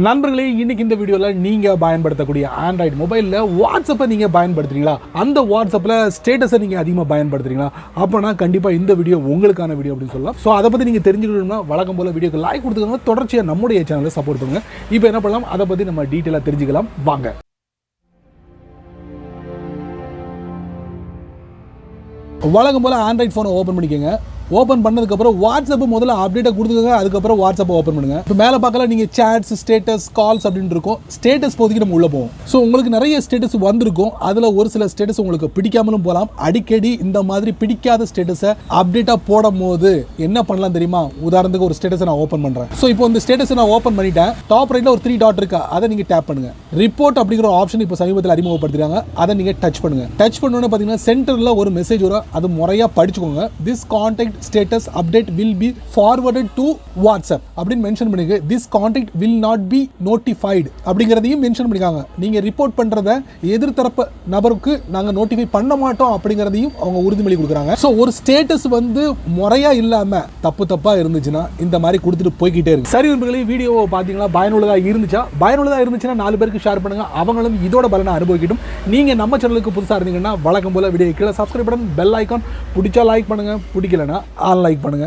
நண்பர்களே, இன்னைக்கு இந்த வீடியோவில் நீங்கள் பயன்படுத்தக்கூடிய ஆண்ட்ராய்டு மொபைலில் வாட்ஸ்அப்பை நீங்கள் பயன்படுத்துறீங்களா? அந்த வாட்ஸ்அப்பில் ஸ்டேட்டஸை நீங்கள் அதிகமாக பயன்படுத்துறீங்களா? அப்போனா கண்டிப்பாக இந்த வீடியோ உங்களுக்கான வீடியோ அப்படின்னு சொல்லலாம். ஸோ அதை பற்றி நீங்கள் தெரிஞ்சுக்கணும்னா வழக்கம் போல் வீடியோக்கு லைக் கொடுத்துக்கோங்க. தொடர்ச்சியாக நம்முடைய சேனலை சப்போர்ட் பண்ணுங்கள். இப்போ என்ன பண்ணலாம், அதை பற்றி நம்ம டீட்டெயிலாக தெரிஞ்சுக்கலாம் வாங்க. வழக்கம் போல் ஆண்ட்ராய்டு ஃபோனை ஓப்பன் பண்ணிக்கோங்க. ஓப்பன் பண்ணதுக்கப்புறம் வாட்ஸ்அப் முதல்ல அப்டேட்டை கொடுத்துக்கோங்க. அதுக்கப்புறம் வாட்ஸ்அப்பை ஓப்பன் பண்ணுங்க. இப்போ மேலே பார்க்கலாம், நீங்கள் சேட்ஸ், ஸ்டேட்டஸ், கால்ஸ் அப்படின்னு இருக்கும். ஸ்டேட்டஸ் போதைக்கு நம்ம உள்ள போவோம். ஸோ உங்களுக்கு நிறைய ஸ்டேட்டஸ் வந்திருக்கும். அதில் ஒரு சில ஸ்டேட்டஸ் உங்களுக்கு பிடிக்காமலும் போகலாம். அடிக்கடி இந்த மாதிரி பிடிக்காத ஸ்டேட்டஸை அப்டேட்டாக போடும் போது என்ன பண்ணலாம் தெரியுமா? உதாரணத்துக்கு ஒரு ஸ்டேட்டஸை நான் ஓப்பன் பண்ணுறேன். ஸோ இப்போ இந்த ஸ்டேட்டஸை நான் ஓப்பன் பண்ணிட்டேன். டாப் ரைட்டில் ஒரு 3 டாட் இருக்கா, அதை நீங்கள் டேப் பண்ணுங்க. ரிப்போர்ட் அப்படிங்கிற ஒரு ஆப்ஷன் இப்போ சமீபத்தில் அறிமுகப்படுத்துறாங்க. அதை நீங்கள் டச் பண்ணுங்க. டச் பண்ணோன்னு பார்த்தீங்கன்னா சென்டரில் ஒரு மெசேஜ் வரும். அது முறையாக படிச்சுக்கோங்க. This contact status update will be forwarded to WhatsApp அப்படின்னு மென்ஷன் பண்ணிருக்கு. this contact will not be notified அப்படிங்கறதையும் மென்ஷன் பண்ணிருக்காங்க. நீங்க ரிப்போர்ட் பண்றத எதிர்த்தரப்பு நபருக்கு நாங்க நோட்டிஃபை பண்ண மாட்டோம் அப்படிங்கறதையும் அவங்க உறுதிமொழி கொடுக்குறாங்க. ஸோ ஒரு ஸ்டேட்டஸ் வந்து முறையா இல்லாம தப்பா இருந்துச்சுன்னா இந்த மாதிரி கொடுத்துட்டு போய்கிட்டே இருக்கு. சரி நண்பர்களே, வீடியோவை பார்த்தீங்களா? பயனுள்ளதாக இருந்துச்சுன்னா 4 பேருக்கு ஷேர் பண்ணுங்க. அவங்களும் இதோட பலனை அனுபவிக்கட்டும். நீங்க நம்ம சேனலுக்கு புதுசாக இருந்தீங்கன்னா வழக்கம் போல வீடியோ கீழே சப்ஸ்கிரைப் பட்டன், பெல் ஐக்கான், பிடிச்சா லைக் பண்ணுங்க, பிடிக்கலன்னா அன்லைக் பண்ணுங்க.